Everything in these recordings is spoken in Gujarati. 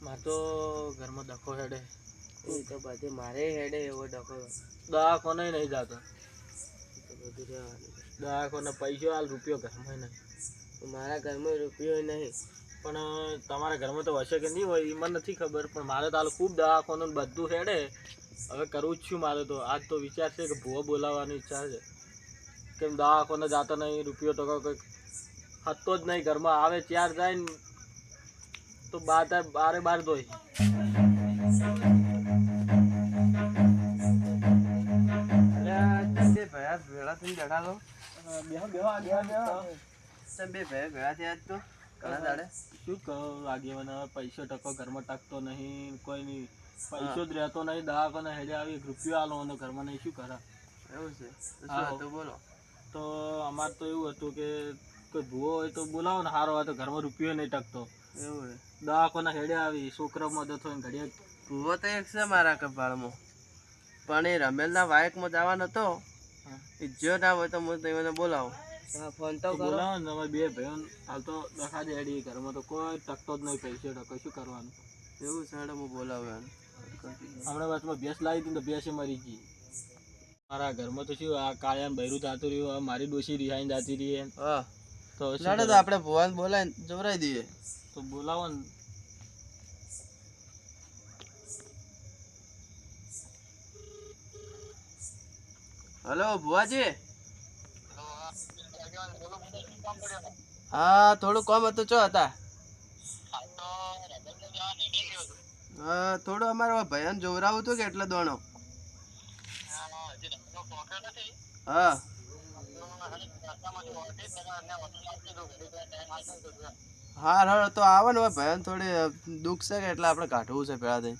મારે તો ઘરમાં ડખો હેડે. એ તો બધે મારે હેડે એવો ડખો. દવાખાને નહીં જાતો. બધું રહેવાનું. દવાખાને પૈસો હાલ રૂપિયો ઘરમાં નહીં. મારા ઘરમાં રૂપિયો નહીં. પણ તમારા ઘરમાં તો હશે કે નહીં હોય એ મને નથી ખબર, પણ મારે તો હાલ ખૂબ દવાખાનું બધું હેડે. હવે કરવું જ છું મારે તો. આજ તો વિચાર છે કે ભૂવો બોલાવવાની ઈચ્છા છે. કેમ દવાખાને જાતો નહીં, રૂપિયો તો કંઈક હતો જ નહીં ઘરમાં. આવે ચાર જાય ને તો બારે બાર દોય. પૈસો ટકો ઘરમાં ટકતો નહીં, કોઈ નહીં, પૈસો જ રહેતો નહીં. દવાખાને હેડે આવી રૂપિયો આલો ઘરમાં નહીં, શું કરા? એવું છે બોલો. તો અમારે તો એવું હતું કે કોઈ ભૂવો હોય તો બોલાવો ને, સારો હોય તો ઘરમાં રૂપિયો નહીં ટકતો. એવું દવાખાને હેડે આવી છોકરા મદદ હોય ને ઘડિયા. ભૂવો તો એક છે મારા કપાળમાં, પણ એ રમેલના વાયકમાં જવાનો હતો. જો ના હોય તો હું તમને બોલાવું. ફોન તો બોલાવો ને. તમારે બે ભાઈઓ હાલ તો દખા દે હેડી ઘરમાં તો કોઈ ટકતો જ નહીં. પૈસો ટકો શું કરવાનું? એવું છે હું બોલાવ્યો. હમણાં વચમાં ભેંસ લાવી હતી તો ભેંસે મરી ગઈ. મારા ઘરમાં તો શું આ કાળિયાને બૈરું થતું રહ્યું. મારી ડોશી રિહાઈને જતી રહી. હા તો આપણે ભુવાને બોલાવીને જોવરાઈ દઈએ. તો બોલાવો ને. હલો ભુવાજી. હા થોડું કામ હતું. ચો હતા? હા થોડું અમારે ભયન જોવરાવું હતું કે એટલે દોણો. હા હા તો આવો ને ભયન થોડી દુઃખ છે કે એટલે આપણે કાઢવું છે પેલા થઈ.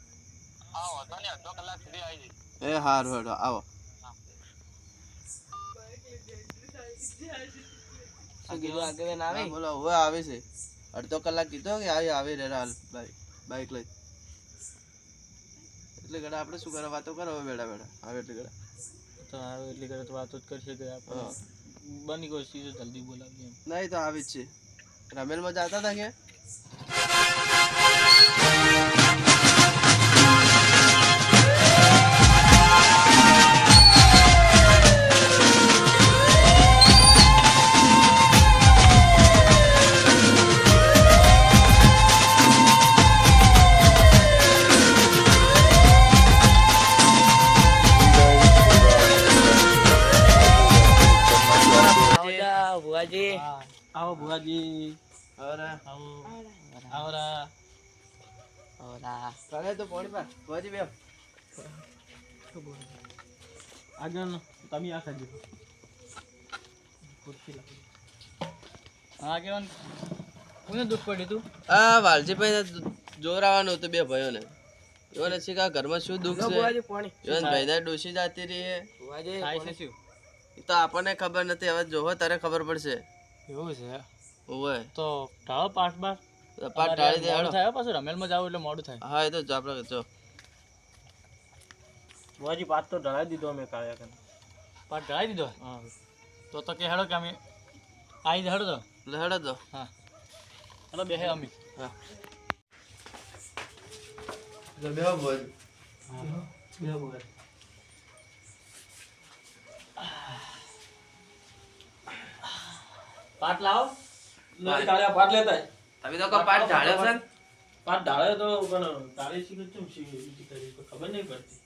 એ હારું હેડો આવો. બોલો હવે આવે છે. અડધો કલાક કીધો કે આવી રે હાલ બાઈક લઈ. એટલે ઘડા આપણે શું કરવા વાતો કરો બેડા બેડા આવે એટલે ઘડા તો આવે એટલી કરે તો વાતો જ કરશે કે આપણે બની કોઈ ચીજ જલ્દી બોલાવીએ. નહીં તો આવી જ છે. રમેલમાં જતા હતા કે આવો ભુવાજી. તો પોણી પર ભુવાજી બે આગળ તમે આ સાજી. હા કેવાનું કોને દુઃખ પડ્યું તું? હા વાલજીભાઈ જોરાવાનું હતું બે ભાઈઓને. એઓને શીખા ઘરમાં શું દુઃખ છે. ભાઈ ના ડોસી જાતી રહી હે. તો આપણને ખબર નથી. હવે જોવો તારે ખબર પડશે. એવું છે? ઓવે તો ઢાળો પાઠ ઢાળી દે. થાય પાછું રમેલમાં જાવ એટલે મોડું થાય. હા એ તો આપણે જો બુવાજી પાઠ તો ઢળાઈ દીધો અમે કાળ્યા કરીને. પાઠ ઢળાઈ દીધો? હા. તો કે હેડો કે અમે આવી હેડો તો હેડો તો. હા હેડો બે અમે. હા બેહો બોલ. હા બેહો બોલ. પાઠ લાવો. પાઠ લેતા તમે તો પાઠ ઢાળ્યો છે. પાઠ ઢાળ્યો તો પણ તારી શીખ ખબર નહીં પડતી.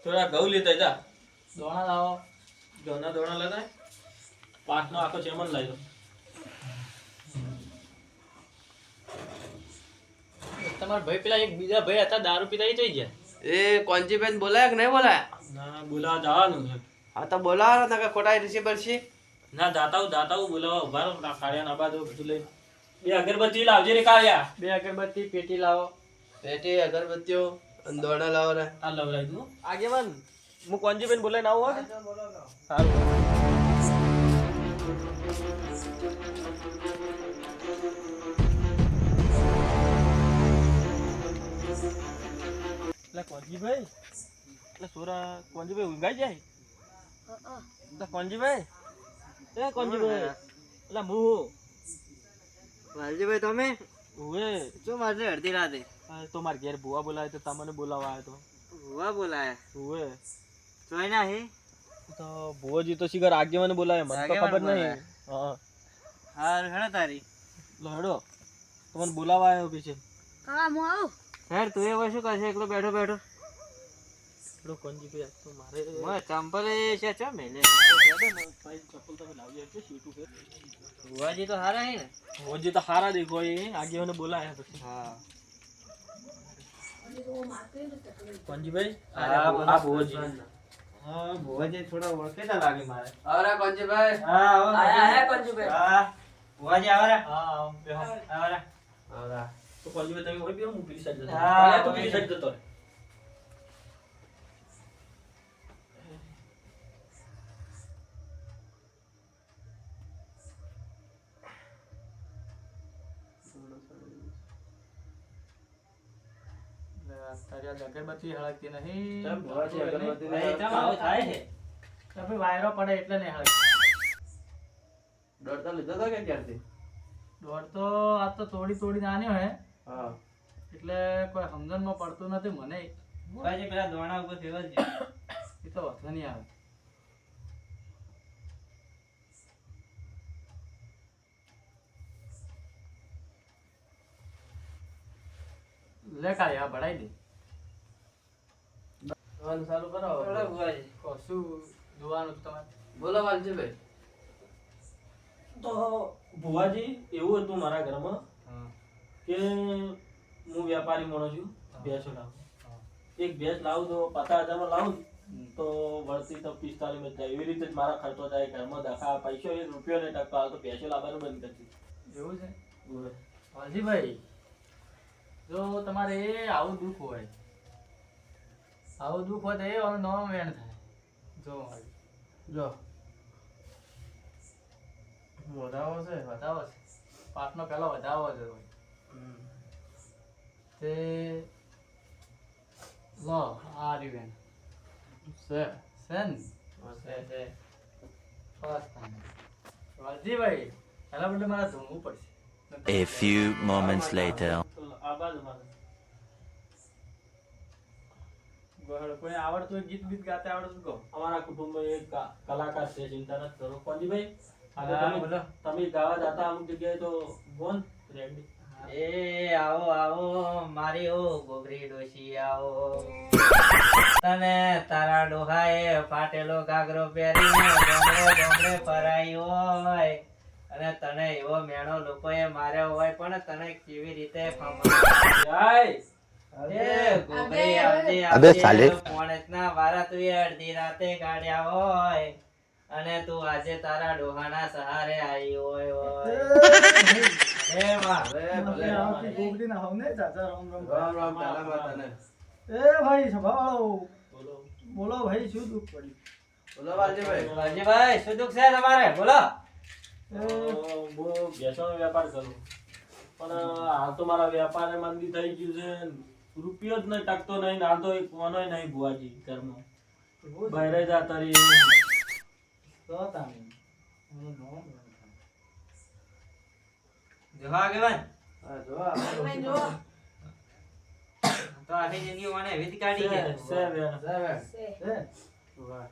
થોડા ઘઉં લેતા જા. દોણા લાવો. ઘઉંના દોણા લેતા. પાઠનો આખો ચેમન લઈ લો. તમારા ભાઈ પેલા એક બીજા ભાઈ હતા દારૂ પીતા એ થઈ ગયા. એ કોંજીભાઈ બોલાયા કે નહીં બોલાયા? ના બોલાવા જવાનું છે. હા તો બોલાવો ને ખોટા રિસીવર છે. ના જાતા હું બોલાવા ઉભા રહો. કાળિયા ના બાદ બધું લઈ. બે અગરબત્તી લાવજે રે કાળિયા. બે અગરબત્તી પેટી લાવો. પેટી અગરબત્તીઓ દોડા લાવો રે. આ લવરાઈ દઉં. આગેવાન હું કોંજીબેન બોલાઈને આવું હો. સારું. એટલે કોંજીભાઈ એટલે સોરા કોંજીભાઈ ઊંઘાઈ જાય. તો કોંજીભાઈ એ કોંજીભાઈ એટલે હું વાલજીભાઈ તમે ઉવે શું મારે અડધી રાતે તો માર ઘેર ભુવા બોલાવે તો તમને બોલાવા આવ્યો તો ભુવા બોલાયા ઉવે જોઈ ના હે તો ભુવાજી તો શિખર આગેવાને બોલાવે મને તો ખબર નહીં હા હાર હેડો તારી લો હેડો તમને બોલાવા આવ્યો પીછે હેડ તું એ શું કરશે એકલો બેઠો બેઠો હેડો કોંજીભાઈ તો મારે ચંપલ છે ચો મેલે ચપ્પલ તમે લાવી આપજો સીટું કે ભુવાજી તો હારા હે ને ભુવાજી તો હારા દેખો એ આગેવાને બોલાયા પછી હા કોંજીભાઈ હા, બોલો. આ ભુવાજી હા ભુવાજી થોડા ઓળખેતા લાગે મારે આવરા કોંજીભાઈ હા આવો આયા કોંજીભાઈ હા ભુવાજી આવરા હા બેહો આવરા આવરા તો કોંજીભાઈ તમે હોય બેહો હું પેલી સાઈડ જતો હા, હા તો પેલી સાઈડ જતો રહે. તારી આ અગરબત્તી હળગતી નહીં. કેમ ભુવાજી અગરબત્તી નહીં ભાઈ, કેમ આવું થાય છે તો ભાઈ વાયરો પડે એટલે નહીં હળગતી. દોડ તો લીધો તો કે ક્યારથી દોડ તો આ તો તોડી નાન્યો હે હા એટલે કોઈ સમજણમાં પડતું નથી મને. ભુવાજી પેલા દોણા ઉપર ફેરવજે એ તો વાંધો નહીં આવે. લે કાઢી આ ભરાઈ દે. દોવાનું ચાલુ કરો બોલો ભુવાજી શું જોવાનું છે તમારે? બોલો વાલજીભાઈ તો ભુવાજી એવું હતું મારા ઘરમાં કે હું વેપારી માણસ છું. ભેંસો લાવું, એક ભેંસ લાવું તો 50,000 માં લાવું તો વળતી તો 45 માં જાય. એવી રીતે જ મારા ખર્ચો થાય. ઘરમાં દખા પૈસો 1 રૂપિયો નહીં ટકતો. હાલ તો ભેંસો લાવવાનું બંધ કરી દીધું. એવું છે વાલજીભાઈ, જો તમારે એ આવું દુઃખ હોય, આવું દુઃખ હોય તો એ આનો નવો વેણ થાય. જો જો વધાવો છે વધાવો છે, પાટનો પેલો વધાવો છે હોય. તે લો આ રહ્યું વેણ છે છે ને? છે બસ તાને. વાલજીભાઈ, એના બદલે મારે ધૂમવું પડશે. A few moments later. આ બાજુ મારે કોઈ આવડતું હોય ગીત બીત ગાતે આવડતું કહો. અમારા કુટુંબમાં એક કલાકાર છે, ચિંતા નથી કરો. કોંજીભાઈ, આગળ હા, તમે- બોલો. તમે ગાવા જતા અમુક જગ્યાએ તો બોન રેડી. એ આવો આવો મારી ઓ ગોગરી ડોશી આવો તને તારા ડોહાએ ફાટેલો ઘાઘરો પહેરીને ડોંગરે ફરાઈ હોય અને તને એવો મેણો લોકોએ માર્યો હોય પણ તને કેવી રીતે એ ગોગરી આવજે અબે આવજે સાલે. પોણેતના વારા તું અડધી રાતે કાઢ્યા હોય અને તું આજે તારા ડોહાના સહારે આવી હોય એ વાહ રામ રામ તારા માતાને બોલો ભાઈ, શું દુઃખ પડ્યું? બોલો વાલજીભાઈ વાલજીભાઈ, શું દુઃખ છે તમારે બોલો હું ભેંસોનો વેપાર કરું, પણ હાલ તો મારા વેપારે મંદી થઈ ગયું છે. રૂપિયો જ નહીં ટકતો નહીં. હાલ તો એક કોનોય નહીં ભુવાજી ઘરમાં. બહાર જતા રહી. જોવા આગેવાન હા જો આ તો આખી જિંદગી મને એવી જ કાઢી છે, છે છે બેન. વાહ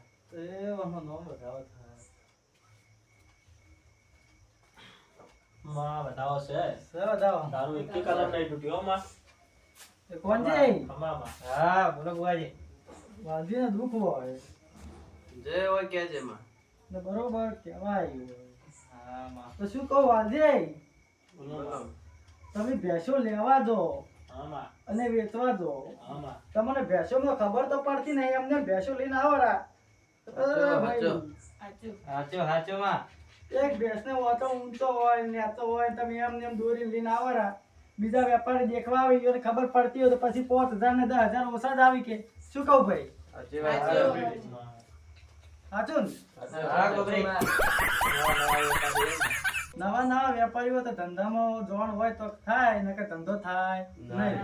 માં બતાવો છે. તારું એક કલર નહીં તૂટ્યો માં. ખમામાં. હા બોલો બુઆજી જે હોય કે છે માં બરોબર કેવાય. હા માં તો શું કહું વાલજી, બોલો માં. તમે ભેંસો લેવા દો હા માં. અને વેચવા દો. હા માં. તમને ભેંસોમાં ખબર તો પડતી નહીં, એમને ભેંસો લઈને આવરા. અરે ભાઈ, હાચો હાચો માં એક ભેંસને ઓટો ઊંચો હોય નેતો હોય, તમે એમને એમ દોરી લઈને આવરા. બીજા વેપારી દેખવા આવી ગયો ને ખબર પડતી હોય તો પછી 5,000 ને 10,000 ઓછા જ આવી કે શું કહું ભાઈ? સાચી વાત છે સાચું ને? હા ગોબરી નવા નવા વેપારીઓ તો ધંધામાં જોણ હોય તો થાય, નકર ધંધો થાય નહીં.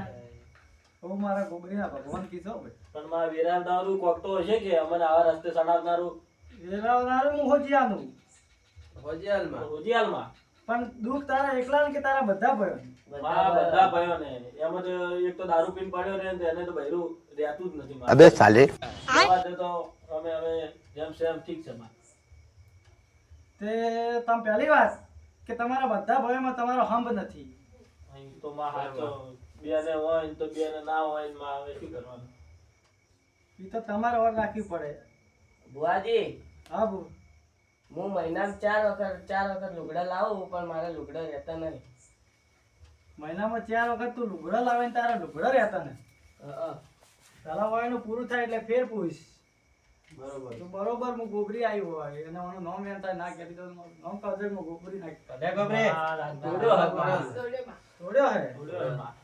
હું મારા ગોબરીના ભગવાન કીધો ભાઈ. પણ મારા વિરામ દારૂ કોક તો હશે કે અમને આવા રસ્તે સડાવનારું. વેરાવનારું હું હોજિયાનું. હોજિયાલમાં. હોજિયાલમાં. પણ દુઃખ તારા એકલા કે તારા બધા ભાઈઓ? મારા બધા ભાઈઓને એમ જ એક તો દારૂ પીને પડ્યો ને એને તો બૈરું રહેતું જ નથી. अबे साले જોવા દે તો અમે હવે જેમ છે એમ ઠીક છે માં. તે તમે પહેલી વાત કે તમારા બધા ભાઈઓમાં તમારો હંબ નથી. અહીં તો માં હાચો બેને હોય ને તો બેને ના હોય ને માં હવે શું કરવાનું? એ તો તમારે ઓર રાખવી પડે. બુઆજી હા બુ. હું મહિનામાં ચાર વખત લુગડા લાવું પણ મારા લુગડા રહેતા નહીં. મહિનામાં 4 વખત તું લુગડા લાવે ને તારા લુગડા રહેતા ને. તારા વાયનું પૂરું થાય એટલે ફેર પૂછ. બરોબર. તો બરોબર હું ગોબરી આવ્યો હોય અને મારું નામ એમ થાય ના કહેતી તો નામ કાજે હું ગોબરી નાખી. કદે ગોબરે જોડ્યો હક માં. છોડ્યો હે. જોડ્યો હે માં.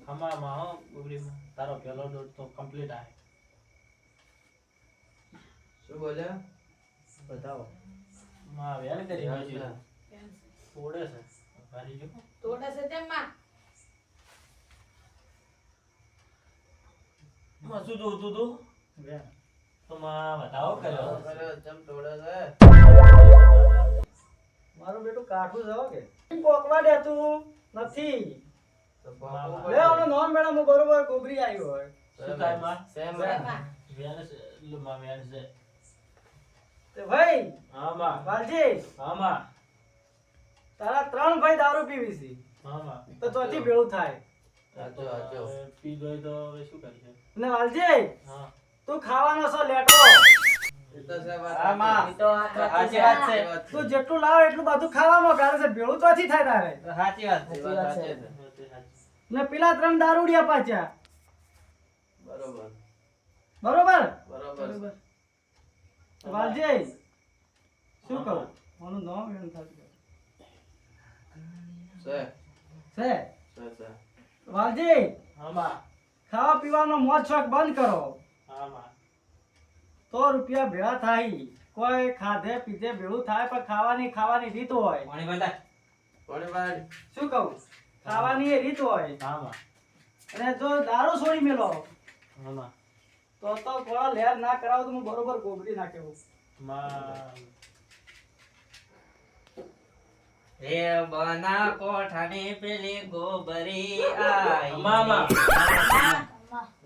ખમામાં હો ગોબરીમાં તારો પહેલો ડોઝ તો કમ્પ્લીટ આવે. શું બોલ્યા? બતાવો. માં વેણ કરી નાખ્યું. તોડે છે. ભારી જો. માં શું જોતું તું? વેણ. તો માં બતાવો કર્યો. ચમ તોડે છે? મારું બેટું કાઠું છે હો કે પોકવા દેતું નથી. તો પાપો લે ઓનો નામ મેડમ હું બરોબર ગોબરી આવ્યો હોય. શું થાય માં? સેમ વેણ છે. લો માં વેણ છે. તે ભાઈ હા માં. વાલજી હા માં. તારા 3 ભાઈ દારૂ પીવી છે હા માં. તો ચોથી ભેળું થાય. હાચો હાચો. હવે પી ગઈ તો હવે શું કરીએ? અને વાલજી હા. તું ખાવાનો છો લેટો. એ તો છે વાત. હા, માં. એ તો આ સાચી વાત છે. તું જેટલું લાવ એટલું બધું ખાવામાં ગાલે છે ભેળું ચોથી થાય તારે. સાચી વાત સાચી વાત છે. ને પેલા 3 દારૂડિયા પાછા. બરોબર બરોબર બરોબર. વાલજી શું કહું મારું નામ એમ થતું છે છે. છે. વાલજી હા માં. ખાવા પીવાનો મોજ શોખ બંધ કરો હા માં. તો રૂપિયા ભેળા થાય. કોઈ ખાધે પીધે ભેળું થાય પણ ખાવાની રીત હોય. કોણી વાળી. શું કહું ખાવાની એ રીત હોય. હા માં. અને જો દારૂ છોડી મેલો હા માં. તો થોડા લેર ના કરાવ તો હું બરોબર ગોબરી નાખ્યો. માં. રે બના કોઠાની પેલી ગોબરી આઈ મામા.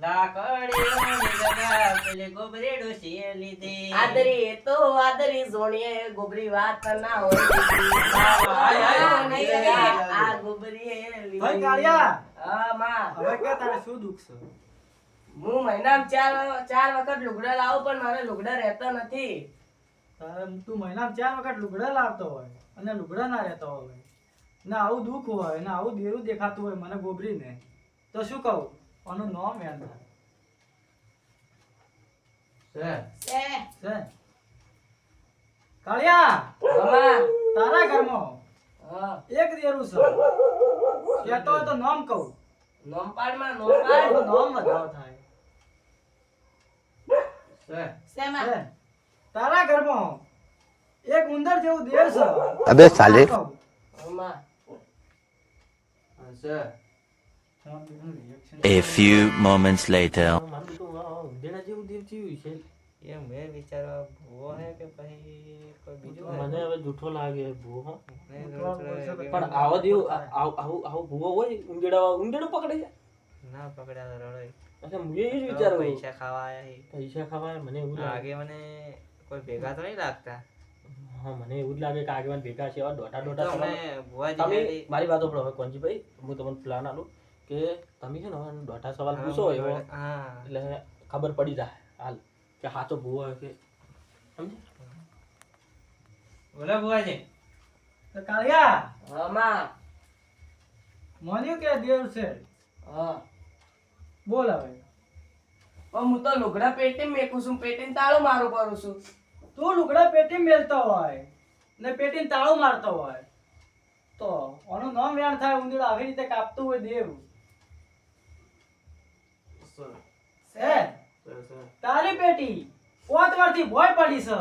લાકડી ઓની જગા પેલી ગોબરી ડોશીએ લીધી આદરી એ તો આદરી જોણીએ ગોબરી વાત ના હોય. આ ગોબરી ભાઈ કાળિયા હા માં. હવે કે તારે શું દુઃખ છે? હું મહિનામાં ચાર વખત લુગડા લાવું પણ મારે લુગડા રહેતા નથી. તારે તું મહિનામાં 4 વખત લુગડા લાવતો હોય અને લુગડા ના રહેતો હોય ને આવું દુઃખ હોય ને આવું દેરું દેખાતું હોય મને ગોબરી ને તો શું કહું આનું નામ યાદ થાય છે. કાળિયા મામા. તારા ઘરમાં હા. એક દેરું છે કહેતો હોય તો નામ કહું. નોમપાડમાં નોમપાડ. એનું નામ વધારો થાય છે. તારા ઘરમાં એક ઉંદર જેવું દેવ છે. अबे साले કહું. મામા. છે. A few moments later. મારું તો ઊંધેડા જેવું દેવ થયું છે. એમ મેં વિચારવા ભૂવો હે કે પછી કોઈ બીજું હે? મને હવે જૂઠો લાગે ભૂવો હો. મેં રોજ પણ આવો દેવ આવું ભૂવો હોય ઊંધેડો પકડે છે. ના પકડ્યા તો રડોય. અચ્છા હું એ જ વિચારું પૈસા ખાવા આયા હી. પૈસા ખાવા મને એવું લાગે. આગે મને કોઈ ભેગા તો નહીં લાગતા. હા મને એવું જ લાગે કે આગેવાન ભેગા છે એવા દોઢા તો દોઢા અમે સવાલ. ભુવાજી તમે હારી- મારી વાતો પડો હવે કોંજીભાઈ હું તમને પ્લાન આલું કે તમે છે ને હવે દોઢા સવાલ પૂછો એવો હા એટલે ખબર પડી જાય હાલ કે સાચો ભૂવો હોય કે સમજે. બોલો ભુવાજી. તો કાળિયા મામા. માન્યું કે દેવ છે હા. બોલ હવે. પણ હું તો લુગડા પેટી મેકું છું પેટીને તાળું મારું કરું છું. તું લુગડા પેટી મેલતો હોય ને પેટીને તાળું મારતો હોય તો આનું નામ વ્યાણ થાય ઉંદરડો આવી રીતે કાપતું હોય દેવ છે. તારી પેટી 5 વર્ષથી ભોય પડી છે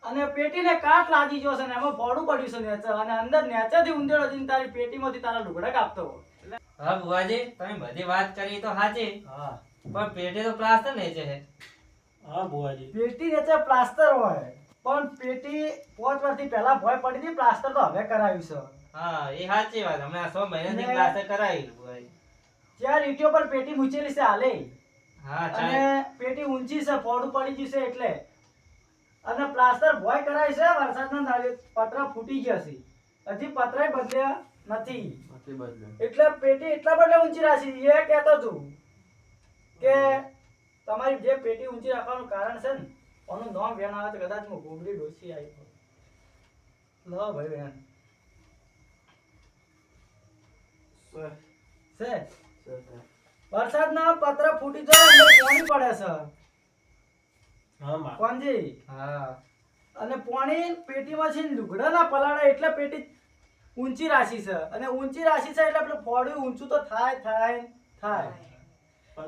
અને પેટીને કાટ લાગી ગયો છે ને એમાં ફોડું પડ્યું છે નેચર અને અંદર નેચરથી ઉંદરડો જઈને તારી પેટીમાંથી તારા લુગડા કાપતો હોય. હા ભુવાજી તમે બધી વાત કરી તો સાચી હા પણ પેટે તો પ્લાસ્ટર નેચે છે. હા ભુવાજી. પેટી નીચે પ્લાસ્ટર હોય પણ પેટી 5 વર્ષથી પહેલા ભોય પડી હતી, પ્લાસ્ટર તો હવે કરાવ્યું છે. હા એ સાચી વાત હમણાં 6 મહિનાથી ને- ક્લાસે કરાવી ભાઈ. ચાર ઈંટો પર પેટી મૂકેલી છે હાલે, હા અને પેટી ઊંચી છે, ફોડું પડી ગયું છે એટલે, અને પ્લાસ્ટર ભોય કરાવી છે. વરસાદના દાડે પતરા ફૂટી ગયા છે, હજી પતરાય બદલ્યા નથી, નથી બદલ્યો. એટલે પેટી એટલા બદલે ઊંચી રાખી. એ કહેતો છું કે તમારી જે પેટી ઊંચી રાખવાનું કારણ છે ને, એનું નામ વેણ આવે તો કદાચ હું ગોબરી ડોસી આવી હોય. લો ભાઈ વેણ છે. વરસાદના પતરા ફૂટી જાય એટલે પાણી પડે છે હા માં. કોણજી, હા અને પાણી પેટીમાં છે ને લુગડા ના પલાળે એટલે પેટી ઊંચી રાશી છે, અને ઊંચી રાશી છે એટલે પેલું ફોડું ઊંચું તો થાય.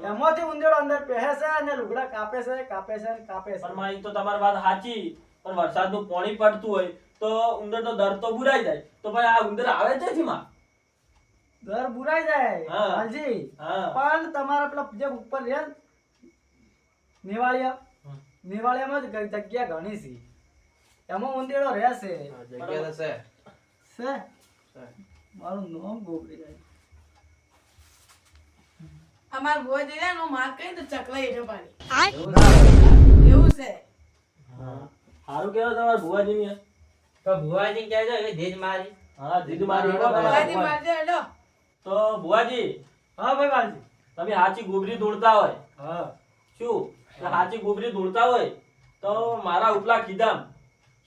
એમાંથી ઉંદેડો અંદર પહેરે છે અને લુગડા કાપે છે. પણ માં ઈ તો તમારી વાત સાચી, પણ વરસાદનું પાણી પડતું હોય તો ઉંદર તો દર તો બુરાઈ જાય, તો ભાઈ આ ઉંદર આવે છે માં. ઘર બુરાઈ જાય હા. હાલજી. હા. પણ તમારા પેલા જે ઉપર રહે ને, હમ. નેવાળિયામાં જ જગ્યા ઘણી છે, એમાં ઉંદેડો રહેશે. જગ્યા તો છે. છે મારું નામ ગોબરી જાય. અમાર ભોજ રહ્યા નો માર કઈ તો ચકલા હેઠે પાડી એવું એવું છે. હા. સારું કહેવાય તમારા ભુવાજીની. તો ભુવાજી કહેજો એ ધીજ મારી. હા દીદી મારી હા, તમારા ભુવાજી ભુવા. મારજો હેડો. તો ભુવાજી હા ભાઈ વાલજી. તમે હાચી ગોબરી દોડતા હોય, હા શું તો હાચી ગોબરી દોડતા હોય તો મારા ઉપલા કીધામ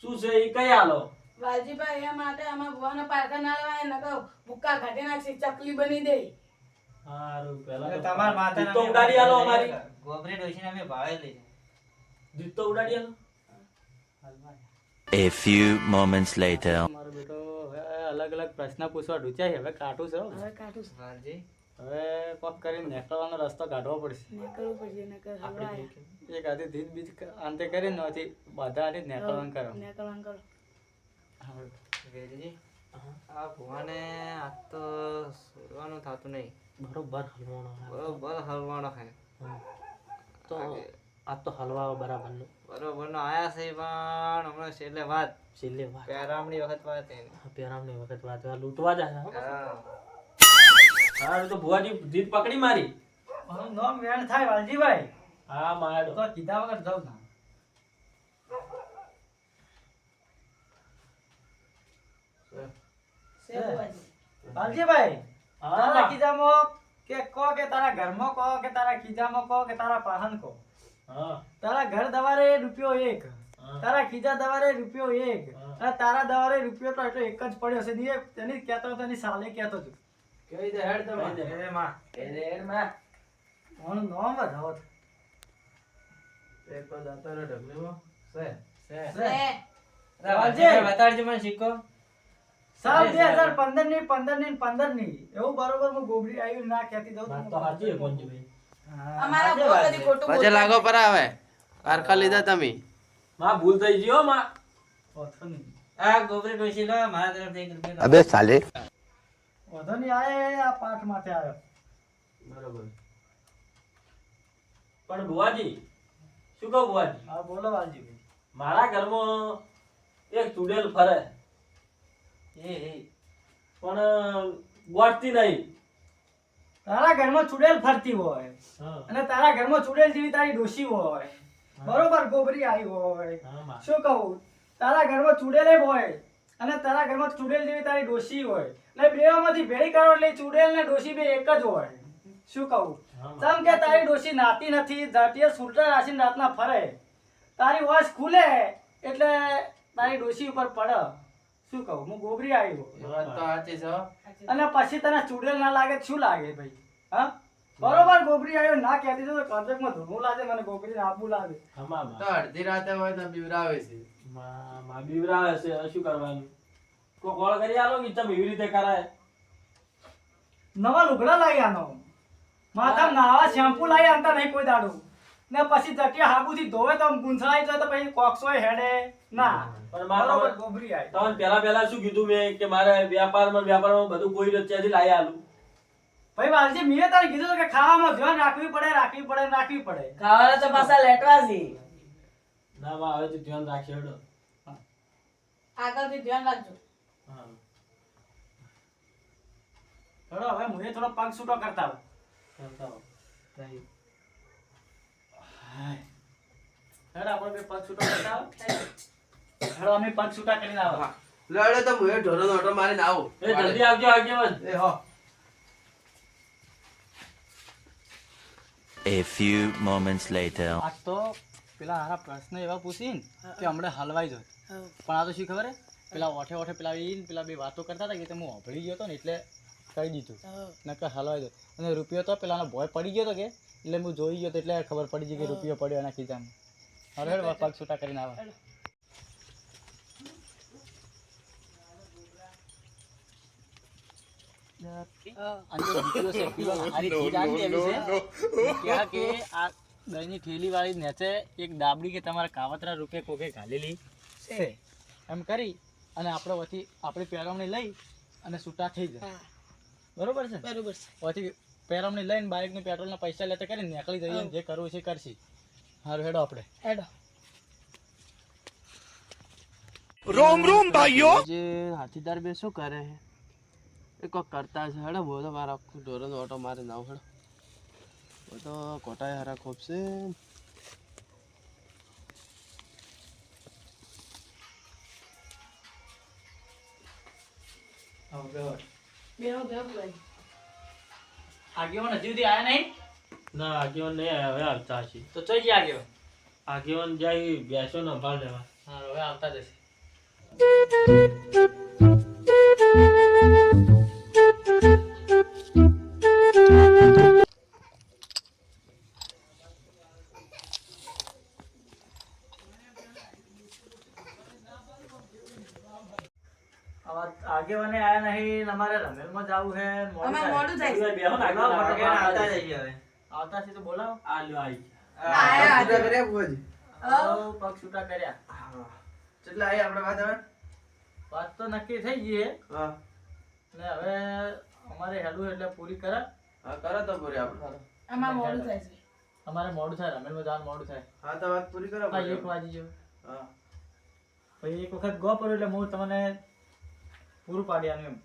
શું છે એ કઈ આલો. વાલજીભાઈ એ માટે અમાર ભુવાને પારકા ના લેવાય નકર ભૂક્કા ઘાટી નાખી ચકલી બની દે. હારું પહેલા તો તો તમાર માતાના જીત તો ઉડાડી આલો અમારી. ગોબરી ડોશીને અમે ભાવે લઈ જાય. જીત તો ઉડાડી આલો. A few moments later. મારો બેટો હવે અલગ અલગ પ્રશ્ન પૂછવા ઢૂંચાય, હવે કાઢું છે હો. હવે કાઢું છે. હાજી હવે કોક કરીને નેકળવાનો રસ્તો કાઢવો પડશે. નીકળવું પડશે નકર હલવાય. એક આધી ધીજ બીજ અંતે કરીને નથી બધા આની નેકળવાનું કરો. નીકળવાનું કરો. વેલજી આ ભુવાને આ તો સુરવાનું થતું નહીં. બરોબર હલવાનો. બરોબર હલવાનો છે. તો આ તો હલવા બરાબર નું. બરોબર નો આયા છે પણ હમણાં છેલ્લે વાત છેલ્લે વાત પેરામણી વખત વાત એની. પેરામની વખત વાત લૂંટવા જાય. હા હા તો ભુવાજી જીત પકડી મારી. મારું નામ વેણ થાય વાલજીભાઈ, હા મારો તો કીધા વગર જાઉં ના. છે ભુવાજી. વાલજીભાઈ, હા તારા માં. ખીજામાં કે કહો કે તારા ઘરમાં કહો કે તારા ખીજામાં કહો કે તારા પાહન કહો, હા તારા ઘર દવારે ₹1, હા. તારા ખીજા દવારે ₹1, હા. અને તારા દવારે રૂપિયો તો એટલો એક જ પડ્યો છે. ની એ તેની જ કહેતો હતો, એની સાલે કહેતો હતો. કેવી રીતે હેડ તમે? એ માં મારું નામ વધાવો છે. એક તો દાંતાનો ઢગલીમાં છે. છે. વાલજી બતાડજો મને સિક્કો. સાલ 2015 ની 15 ની 15 ની એવું બરોબર હું ગોબરી આવ્યું ના કહેતી દઉં વાત તો સાચી છે કોંજીભાઈ. હા. અમારા આજે ભુવા વાત કદી છે. ખોટું પછી બોલતા લાગો નહીં. પર આવે પારકા લીધા તમે. માં ભૂલ થઈ ગઈ હો માં. વાંધો નહીં. આ ગોબરી ડોશી લો મારા તરફથી 1 રૂપિયો. अबे साले. વાંધો નહીં, આ પાઠ માટે આવ્યો. બરોબર. પણ ભુવાજી શું કહું ભુવાજી, હા બોલો વાલજીભાઈ. મારા ઘરમાં એક ચૂડેલ ફરે એ પણ ગોઠતી નહીં. તારા ઘરમાં ચુડેલ ફરતી હોય હા અને તારા ઘરમાં ચુડેલ જેવી તારી ડોશી હોય, બરોબર ગોબરી આવી હોય, હા માં. શું કહું, તારા ઘરમાં ચુડેલે હોય અને તારા ઘરમાં ચુડેલ જેવી તારી ડોશી હોય, એટલે બેમાંથી ભેળી કરો એટલે ચુડેલ ને ડોશી બે એક જ હોય. શું કહું, હા માં. જેમ કે તારી ડોશી નાતી નથી, જાતીય સુલટા રાશિને રાતના ફરે, તારી વોશ ખુલે એટલે તારી ડોશી ઉપર પડે. શું કહું, હું ગોબરી આવ્યો એ વાત તો સાચી છે હો. અને પછી તને ચુડેલ ના લાગે તો શું લાગે ભાઈ? હા બરોબર ગોબરી આવ્યો ના કહેતી તો કદકમાં ધૂળું લાગે, મને ગોબરી આપવું લાગે. હા માં, તો માં. અડધી રાતે હોય તો બીવરાવે છે. માં બીવરાવે છે, હવે શું કરવાનું? કોઈ કોળ કરી આલો કે ચમ એવી રીતે કરાય? નવા લુગડા લાવી આનો, માથા નાવા શેમ્પુ લાવી આનતા નહીં કોઈ દાડું, ને પછી જટિયા હાબુથી ધોવે તો આમ ગૂંથળાઈ જાય તો પછી કોક્સોય હેડે ના. પણ માં બરોબર તમે ગોબરી આવી. તમને પહેલા શું કીધું મેં કે મારે વ્યાપારમાં બધું કોઈ રચ્યાથી લાવી આલું. ભાઈ વાલજી મેં તારે કીધું હતું કે ખાવામાં ધ્યાન રાખવી પડે ખાવાના તો પાછા લેટવા છે. ના બા હવે તો ધ્યાન રાખી હેડો. આગળથી ધ્યાન રાખજો. હા ચલો હવે મુએ થોડો પગ છૂટો કરતા આવું. કરતા હો. હેડ આપણે બે પગ છૂટો કરતા આવો. હેડો અમે પગ છૂટા કરીને આવો. લડે તો હું ઢોરનો ઓટો મારીને આવું. એ જલ્દી આવજો આગેવાન. એ હો. A few moments later. આજ તો પેલા હારા પ્રશ્ન એવા પૂછીને કે હમણાં હલવાઈ જાય. પણ આ તો શું ખબર હે પેલા ઓઠે પેલા ઈન પેલા બે વાતો કરતા હતા કે હું હોભળી ગયો હતો ને એટલે કહી દીધું નકર હલવાઈ જાય. અને રૂપિયો તો પેલાનો ભોય પડી ગયો હતો કે એટલે હું જોઈ ગયો તો એટલે ખબર પડી ગઈ કે રૂપિયો પડ્યો એના ખીચામાં. હવે હેડ પગ છૂટા કરીને આવો. અંદર દીકરો છે, પીવા હારી ચીજ આલી દેવી છે. ક્યાં કે આ દહીંની થેલી વાળી નેચે એક ડાબડી કે તમારા કાવતરા રૂપે કોકે ઘાલેલી છે એમ કરી અને આપણે વથી આપણી પેરવણી લઈ અને છૂટા થઈ જાય. બરોબર છે? બરોબર છે. વથી પેરવણી લઈને બાઇકનું પેટ્રોલના પૈસા લેતા કરીને નીકળી જઈએ ને જે કરવું છે કરશી. સારું હેડો આપણે. હેડો. જે હાથીદાર બે શું કરે છે એ કોક કરતા છે. હેડો બોલો મારા ઢોરનો ઓટો મારીને આવું. હેડો તો કોટાય હારા ખૂબ છે. બેહો ભાઈ. આગેવાન હજી સુધી આયા નહીં ના આગેવાન નહીં આવ્યા, હવે આવતા હશે. તો ચઈ ગયા આગેવાન. આગેવાન જાય બેસો ને સંભાળ લેવા. સારું હવે આવતા જશે. આગેવાને આયા નહીં. અમારે રમેલમાં જવું છે. અમારે મોડું થાય છે. બેહો ને આગેવાન આગેવાન આવતા આવતા જઈએ હવે. આવતા છે તો બોલાવો. આ લ્યો આવી. આયા પૂજા કર્યા બુઆજી? આવો, પગ છૂટા કર્યા. કેટલા આયા આપણે વાત હવે? વાત તો નક્કી થઈ ગઈ છે હા ને હવે અમારે હેડું એટલે પૂરી કરે. હા કરો તો પૂરી આપણે. અમારે મોડું થાય છે. અમારે મોડું થાય, રમેલમાં જવાનું મોડું થાય. હા તો વાત પૂરી કરો. હા, 1 વાગી ગયો. હા પછી એક વખત ગો પડ્યો એટલે હું તમને પૂરું પાડ્યાનું એમ.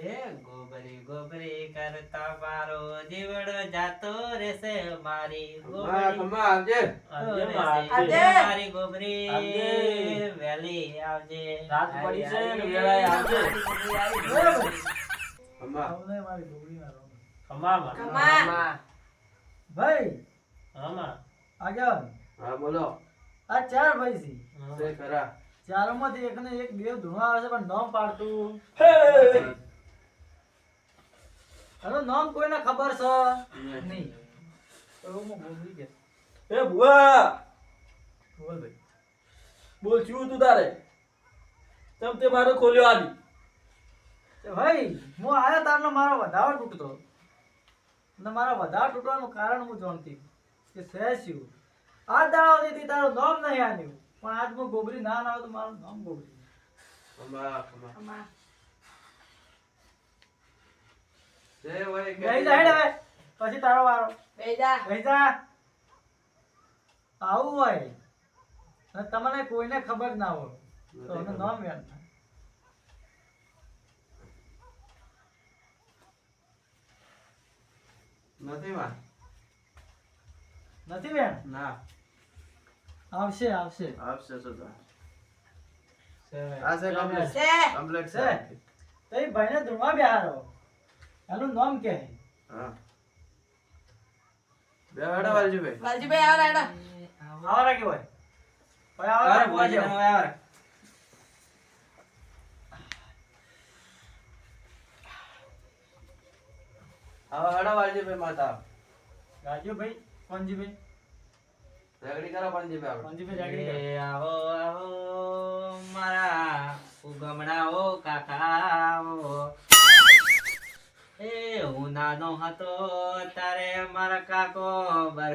એ ગોબરી ગોબરી કરતા મારો જીવડો જાતો રહેશે મારી ખમા ગોબરી ખમા આવજે. આવજે રહેશે માં, આવજે. મારી ગોબરી આવજે. વેલી આવજે રાત પડી છે ને વેળાએ આવજે. ખમા ખમામાં. કમા. ભાઈ આમાં. આગળ હા બોલો. આ 4 ભાઈ છે. તે ખરા. ચારોમાંથી એકને એક દેવ ધૂણો આવે છે પણ નામ પાડતું એનું નામ કોઈને ખબર છે નહીં. તો હું બોલી ગયા. એ બુઆ, બોલ ભાઈ. બોલ શું તું તારે? તમ તે મારો ખોલ્યો આલી. તો ભાઈ હું આયા તારનો મારો વધારો તૂટતો ને મારા વધારો તૂટવાનું કારણ હું જાણતી કે છે શું. આ દાડો દીધી તારું નામ નહીં આન્યું પણ આજ હું ગોબરી ના આવે તો મારું નામ ગોબરી. ખમા ખમા. કમા. જે હોય કે બેહી જા હેડ હવે પછી તારો વારો. બેહી જા. બેહી જા. આવું હોય અને તમને કોઈને ખબર ના હોય તો એનું નામ યાદ થાય. નથી માં. નથી બેન? ના આવશે આવશે. આપશે તો તો. છે. આ છે કમ્પ્લીટ. છે. કમ્પ્લીટ છે. છે. તો એ ભાઈને ધૂણવા બેહારો. એનું નામ કે હા બે હેડો વાલજીભાઈ. વાલજીભાઈ આવો હેડો. આવરા કે હોય ભાઈ અરે આવરા ભોજન બોલાજો. હવે આવે. હવે હેડો વાલજીભાઈ માતા. રાજુભાઈ કોણજીભાઈ રેગડી કરો વાલજીભાઈ આપણે. કોણજીભાઈ જાગડી કરે. એ આવો આવો મારા ઉગમણાઓ કાકા આવો એ હું નાનો હતો ત્યારે મારા કાકો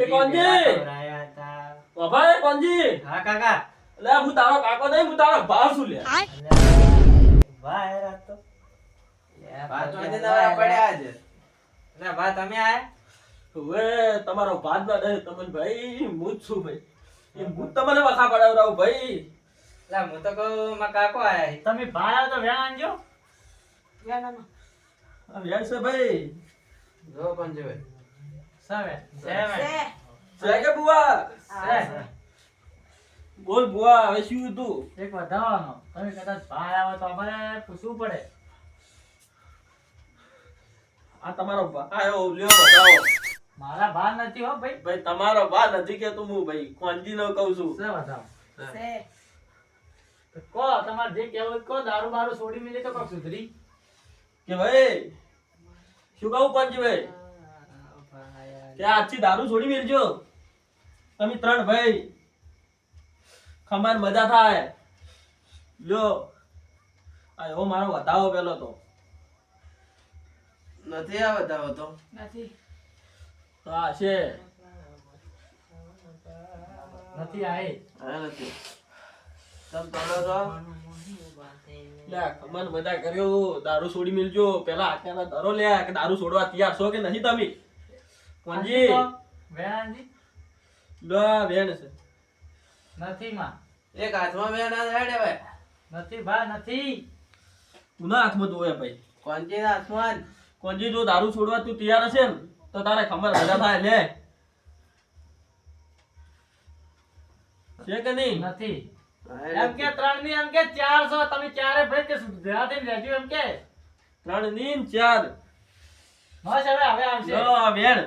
એ કોણજી? ભરાયા હતા. બાબા એ કોણજી? હા કાકા. લે હું તારો કાકો નહીં, હું તારો ભાવ છું લે. ભાઈ હેરા તો. પાંચ વાગે નવરા પડ્યા છે. લે ભા તમે આયા? હવે તમારો ભાત ના દે તમને ભાઈ, હું જ છું ભાઈ. એ હું તમને વખા પડાવરાવ ભાઈ. લે હું તો કહું મારા કાકો આયા છે. તમે ભાઈ આવો તો વેણ આનજો. આ વેણ છે ભાઈ. જો પંજુભાઈ. સાવે સે. છે કે બુઆ? સે. બોલ બુઆ, હવે શું હતું? એક વધારવાનો. તમે કદાચ ભાઈ આવો તો અમારે પૂછવું પડે. આ તમારો ભા આવ્યો, લ્યો બતાવો. મારા ભાર નથી હો ભાઈ. ભાઈ તમારો ભા નથી કેતો હું ભાઈ, કોંજી નો કહું છું. સે વધાવો. સે. તો કહો તમારે જે કહેવું હોય કહો. દારૂ બારૂ છોડી મેલી તો કોક સુધરી. કે ભાઈ શું કહું પંચભાઈ, કે આજથી દારૂ છોડી મેલજો તમે ત્રણ ભાઈ, ખમાન મજા થાય. લ્યો આ એવો મારો વધાવો પેલો તો નથી આ બતાવો તો. નથી. તો આ છે નથી આઈ. આ નથી. તમ તોડો છો? લે ખમાન મજા કર્યો, દારૂ છોડી મેલજો. પેલા આખ્યાના ધરો લે કે દારૂ છોડવા તૈયાર છો કે નહીં તમે? કોંજી વેણાજી લો વેણ છે. નથી માં. એક હાથમાં બે ના હેડે ભાઈ. નથી બા નથી. ઉના હાથમાં જોવે ભાઈ. કોંચીના હાથમાં જ. કોંજી જો દારૂ છોડવા તું તૈયાર હશે ને તો તારે ખબર મજા થાય. લે છે કે નહીં? નથી. આ એમ કે 3 ની એમ કે 4 છો તમે. ચારે ભાઈ કે સુધારાથી રહેજો એમ કે. 3 ની 4 બસ હવે આવશે. લો વેણ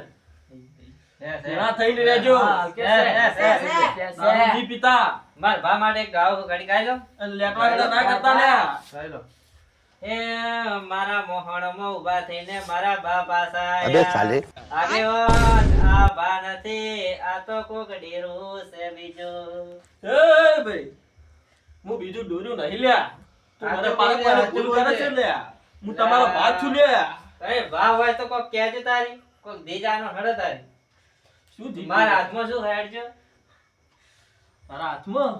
તેના થઈને રહેજો. હા, કે છે. દારૂ નહીં પીતા મારા ભા માટે એક ગાવ ઘડી ગાઈ લો. અને લેટવા ગેલા ના કરતા લ્યા. ખાઈ લો. એ મારા મોહણમાં ઊભા થઈને મારા બા પાસા આયા. આગેવાન આ બા નથી, આ તો કોક ડેરું છે બીજું. એ ભાઈ હું બીજું ડોર્યું નહીં લ્યા. તું આ મને તો પાલક બોલે, પાલક ભૂલ કરે છે લ્યા. હું તમારો ભાત છું લ્યા. અરે ભા હોય તો કોક કહેજો તારી, કોક દીજાનો હળો તારી. શું થયું? મારા હાથમાં શું હેડજો? તારા હાથમાં?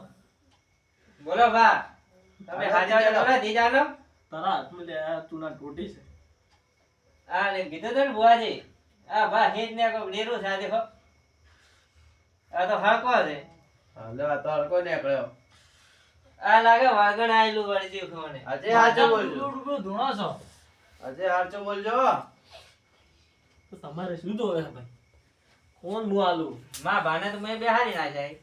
બોલો ભા, તમે હાજર છો ને દીજાનો? તારા હાથમાં લ્યા તું ના ટોટી છે. આ ને કીધું તો ને બુઆજી, આ ભા હિત ને કોક ડેરું છે દેખો. આ તો હાકો છે. લે આ તો હલકો નીકળ્યો. આ લાગે વાગણ આયેલું વળજી ખોને. આજે હાચો બોલજો. ડુડું ધૂણો છો. આજે હાચો બોલજો. તો તમારે શું જોવે ભાઈ? કોણ હું આલું? માં ભાને તો મેં બેહારી ના જાય.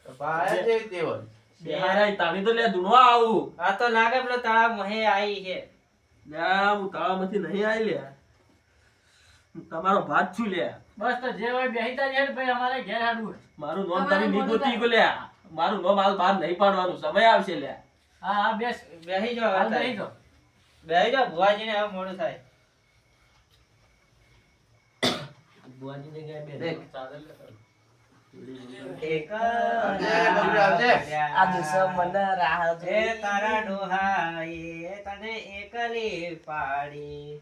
તો ભાઈ જેવી તેવો. બિહારાઈ તાણી તો લે ધૂણવા આવું. આ તો લાગે પેલો તળાવ મહે આવી છે. લ્યા હું તાળામાંથી નહીં આવી લ્યા. હું તમારો ભાત છું લ્યા. બસ તો જે હોય બેહી તારી હેડ ભાઈ. અમારે ઘેર હાડવું. મારું નામ તારી નહીં ગોતી ગયો લ્યા. મારું નામ હાલ બહાર નહીં પાડવાનું, સમય આવશે લ્યા. હા હા બેસ. બેહી જાઓ હાલ અત્યારે. બેહી જાઓ. બેહી જાઓ, ભુવાજીને હવે મોડું થાય. બુઆજીને ગયા બે દેખ. એક આવજે. આ દુશ્મન રાહ એ તારા ડોહાએ તને એકલી પાડી.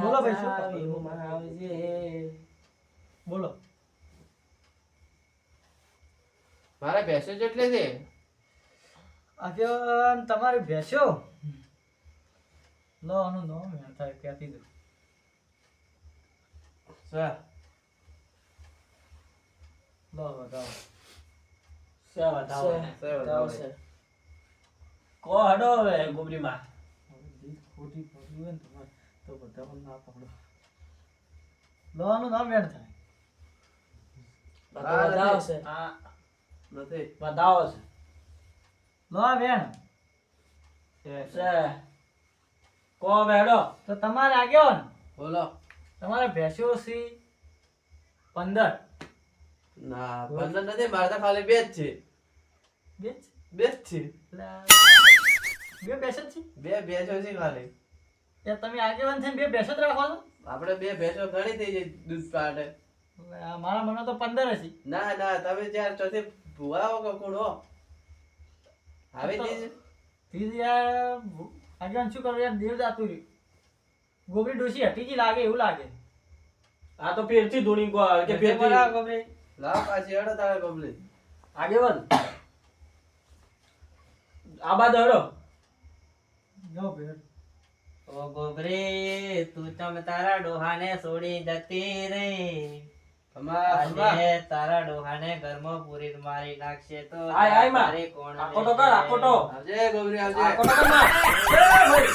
બોલો ભાઈ શું કહો? બોલો. મારે ભેંસો જેટલી છે. આગેવાન તમારી ભેંસો લો આનું નામ યાદ થાય ક્યાંથી દઉં. લો બતાવો. શા બતાવો? બતાવો. કો હડો હવે ગોબરીમાં. ખોટી પડી હોય ને તમારે તો બતાવો ના પકડો. લો આનું નામ યાદ થાય. બતાવો છે. આ નથી. બતાવો છે. લો આ વેણ. છે. કો હવે હેડો. તો તમારે આગેવાન બોલો. તમારે ભેંસો સી 15. ના 15 નથી, મારે તો ખાલી 2 જ છે. બેચ 2 જ છે. બે ભેંસો જ છે. 2 ભેંસો છે ખાલી. યાર તમે આગેવાન થઈને બે ભેંસો જ રાખો છો. આપણે 2 ભેંસો ઘણી થઈ જાય દૂધ કાઢે. મારા મને તો 15 હશે. ના ના તમે જ્યાં ચોથી ભુવાઓ કે કોણ હો આવી તો- દીધી. તીજ યાર આગળ શું કરું યાર દેવ જાતું રહ્યું ગોબરી ડોશી હટી ગઈ લાગે એવું લાગે આ તો પેરથી ધૂણી કે પેરથી લાવ પાછી હેડો તારે કમ્પ્લીટ. આગેવાન આ બાદ હડો જાઓ ભેડ ઓ ગોબરી તું તમ તારા ડોહાને છોડી જતી રહી આજે તારા ડોહાને ઘરમાં પૂરી મારી નાખશે તો આય, આય, માં. તારે કોણ આખો તો કર, આખો તો. આવજે ગોબરી આવજે. આખો તો કર માં. એ ભાઈ.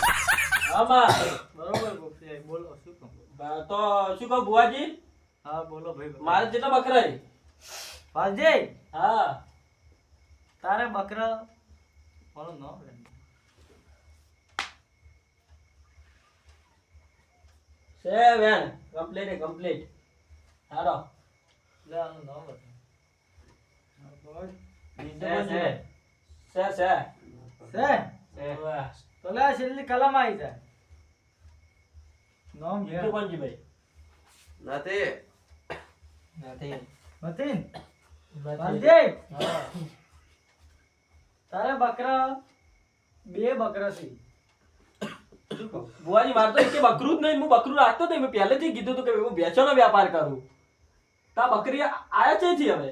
હા માં. બરોબર ગોપી બોલો શું કહું તો શું કહું ભુવાજી હા બોલો ભાઈ મારે જેટલા બકરા છે? વાલજે હા તારે બકરા બોલો નો સેવન કમ્પ્લીટ હાલો લે આનું નામ બતા છે છે તો લે છેલ્લી કલમ આવી જાય નામ છે કોણજી ભાઈ નથી. મતીન વાલજે તારે બકરા બે બકરા છે ભુવાજી મારે તો એકે બકરું જ નહીં, હું બકરું રાખતો જ નહીં. મેં પહેલેથી કીધું હતું કે હું ભેંસોનો વ્યાપાર કરું. તા બકરી આયા છે જી હવે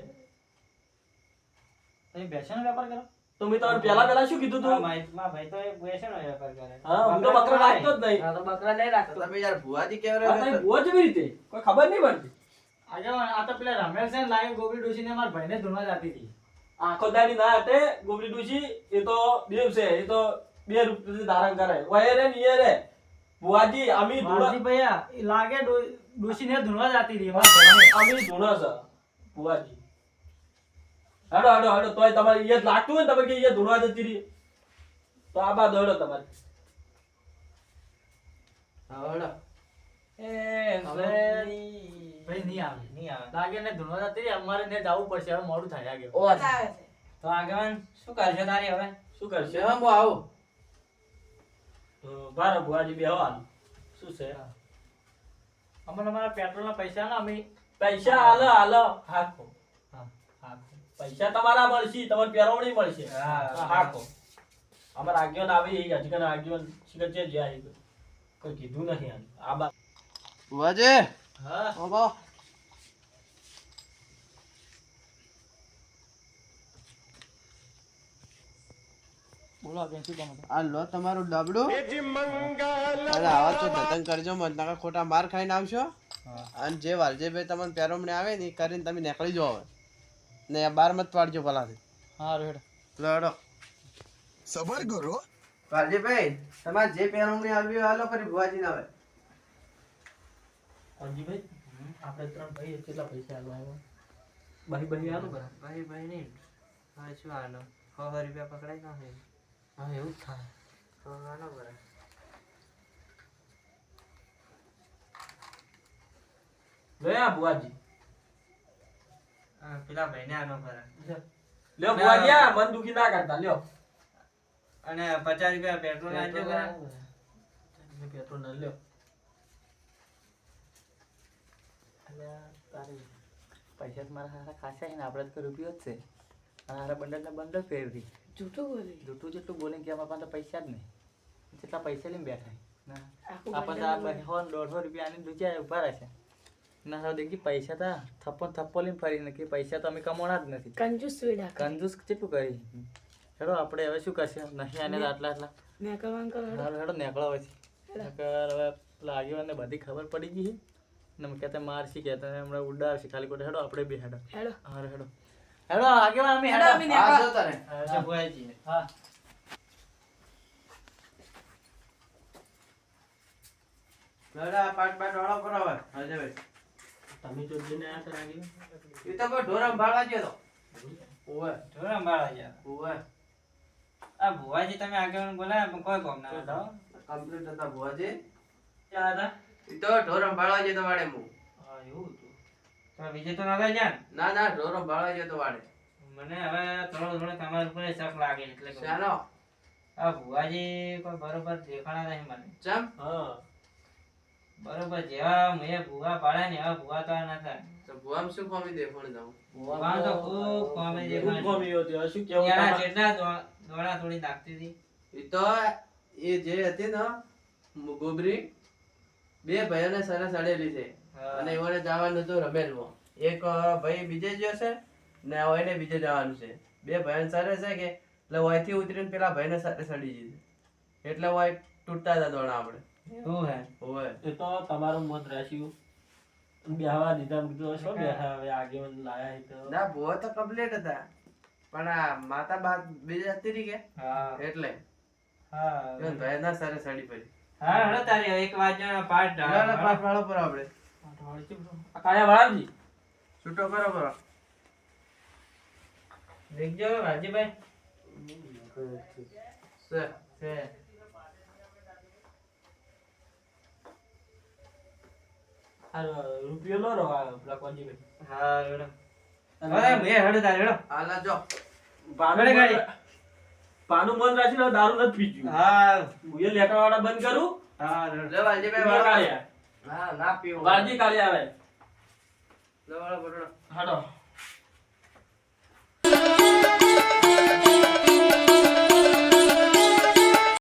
તમે બેસવાનો વેપાર કરો તો મેં તમને પહેલા શું કીધું હતું? ભાઈ તો એક બેસેનો વેપાર કરે હા હું તો બકરા રાખતો જ નહીં. તો બકરા નહીં રાખતો તમે યાર ભુવાજી કેવરે આ તમે ભુવા કેવી રીતે કોઈ ખબર નહીં પડતી. આજે આ તો પેલા રમેશ છે ને લાવી ગોબરી ડોશીને મારા ભાઈને ધૂણવા જાતી હતી આખો દાડી ના હટે ગોબરી ડૂસી એ તો દેવ છે, એ તો 2 રૂપિયા ધારણ કરે ઓય રે ને રે ભુવાજી અમી વાલજી ધૂણા ભૈયા એ લાગે ડોશીને ધૂણવા જાતી હતી મારા ભાઈને અમી ધૂણા છે ભુવાજી. હેડો તોય તમારે ઈ જ લાગતું હોય ને તમે કે ઈ ધૂણવા જતી રહી તો આ બાદ હેડો તમારે હેડો. એ હવે ભાઈ નહીં આવે નહીં આવે લાગે ને ધૂણવા જાતી રહી અમારે ને જવું પડશે હવે મોડું થાય આગળ આવે છે તો આગેવાન શું કરશો તારી હવે શું કરશે? હા હું આવું. તો બાર ભુવાજી બેહવાનું શું છે? અમને અમારા પેટ્રોલના પૈસા ના અમે પૈસા હાલો હાખો હાખો પૈસા તમારા મળશે, તમારે પેરોવણી મળશે. હા. હાખો અમારા આગેવાન આવી હજી કને આગેવાન શિખર છે જ્યાં કોઈ કીધું નથી આ બા ભુવાજી હા બાબા બોલો આગળ શું કામ હતું આ લો તમારું ડબડું અને આવા તો ધતન કરજો મત નકર ખોટા માર ખાઈને આવશો. અને જે વાલજીભાઈ તમને પેરોમણે આવે ને એ કરીને તમે નીકળી જાઓ હવે ને આ બાર મત પાડજો ભલાથી. હા રેડ લડો સબર કરો વાલજીભાઈ તમારે જે પેરોમણી આવી હોય હાલો ફરી ભુવાજી ના આવે. અરજીભાઈ આપણે 3 ભાઈ કેટલા પૈસા આલવા આવ્યા? બહી આલું બરા ભાઈ નહીં હા શું આનો 100 રૂપિયા પકડાઈ ના હે હા એવું જ થાય. તો આનો બરા લે ભુવાજી પેલા ભાઈને આનો બરા લ્યો ભુવાજી આ મન દુખી ના કરતા લ્યો. અને 50 રૂપિયા પેટ્રોલ નાખજો બરા પેટ્રોલ ના લ્યો. પૈસા તો મારા હારા ખાસા છે ને આપણે તો રૂપિયો જ છે અને હારા બંડલ ફેરવી જૂઠું બોલી જૂઠું જેટલું બોલે કે અમારા પાસે તો પૈસા જ નહીં જેટલા પૈસા લઈને બેઠા ના આખું આપણને આ 100-150 રૂપિયા આની દુજ્યા ઉભા રહેશે ના હવે દેખી પૈસા તા થપ્પો લઈને ફરીને કે પૈસા તો અમે કમાણા જ નથી કંજૂસ સુઈડા કંજૂસ કેટલું કરી હેડો આપણે હવે શું કરશે નહીં આને તો આટલા ને કરવાનું કરો હેડો. હેડો નીકળો પછી નકર હવે પેલા આગેવાનને બધી ખબર પડી ગઈ છે ને અમે કહેતા મારશી કહેતા હમણાં ઉડાડશે ખાલી ખોટું હેડો આપણે બી હેડો હેડો હા હેડો હેડો આગેવાન અમે હેડો હેડો અમે હા નીકળો. જો તારે અચ્છા ભુવાજી હા લડો આ પાટ વાળો કરો હવે અજયભાઈ. તમે જો લઈને આયા તા આગેવાન? એ તો કોઈ ઢોરમ ભાળવા ગયો તો ઓવે ઢોરા બાળા ગયા ઓવે આ ભુવાજી તમે આગેવાન બોલાયા પણ કોઈ કોમ ના હતા હો. કમ્પ્લીટ હતા ભુવાજી. ક્યાં હતા એ તો ઢોરમ ભાળવા ગયો તો વાડે હું. હા એવું હતું તો વિજય તો નતા ગયા ને? ના ના ઢોરમ ભાળવા ગયો તો વાડે. મને હવે થોડો તમારા ઉપર શક લાગે એટલે કહું. ચાલો આ ભુવાજી કોઈ બરોબર દેખાણા નહીં મને ચમ હા બરોબર જેવા મેં ભુવા પાડ્યા ને એવા ભુવા તો આ નતા તો ભુવામ શું કોમી દેખણ જાઉં. ભુવા તો ખૂબ કોમે ખૂબ દેખાણ ગમ્યું હતું. હવે શું કેવું એના તમારે? જેટલા દોડા થોડી નાખતી હતી ઈ તો એ જે હતી ને ગોબરી બે ભાઈઓને સરસ અડેલી છે અને એઓને જવાનું હતું રમેલમાં. એક ભાઈ બીજે ગયો છે ને ઓયને બીજે જવાનું છે. બે ભાઈઓને સરસ છે કે એટલે ઓયથી ઉતરીને પેલા ભાઈને સરસ અડી દીધી એટલે ઓય તૂટતા હતા દોણા આપણે. શું હે ઓય એ તો તમારું મત રાખ્યું બેહવા દીધા મેં કીધું શું બેઠા હવે આગેવાન લાયા તો ના ભૂવા તો કમ્પ્લીટ હતા પણ આ માતા બા બીજે જતી રહી કે હા એટલે હા એવન ભાઈ ના સરસ અડી પડી. હા હળો તારી એક વાગ્યાનો પાઠ ના પાસ વાળો પર આપણે આ કાયા વાળાજી છૂટો કરો કરો. દેખજો રાજીભાઈ છે છે આ રૂપિયો લો રો પેલા કોજીભાઈ હા હળો અરે મે હળો તારી હળો હાલા જો પાનું ગાડી. પાનું મન રાખીને દારૂ નથી પીજ્યું. હા હું એ લેટર વાળા બંધ કરું. હા હળો. લે વાલજીભાઈ પીવા વાળો. કાઢ્યા. ના ના પીવો વાલજી કાઢી આવે લે વાળો પકડો. હાડો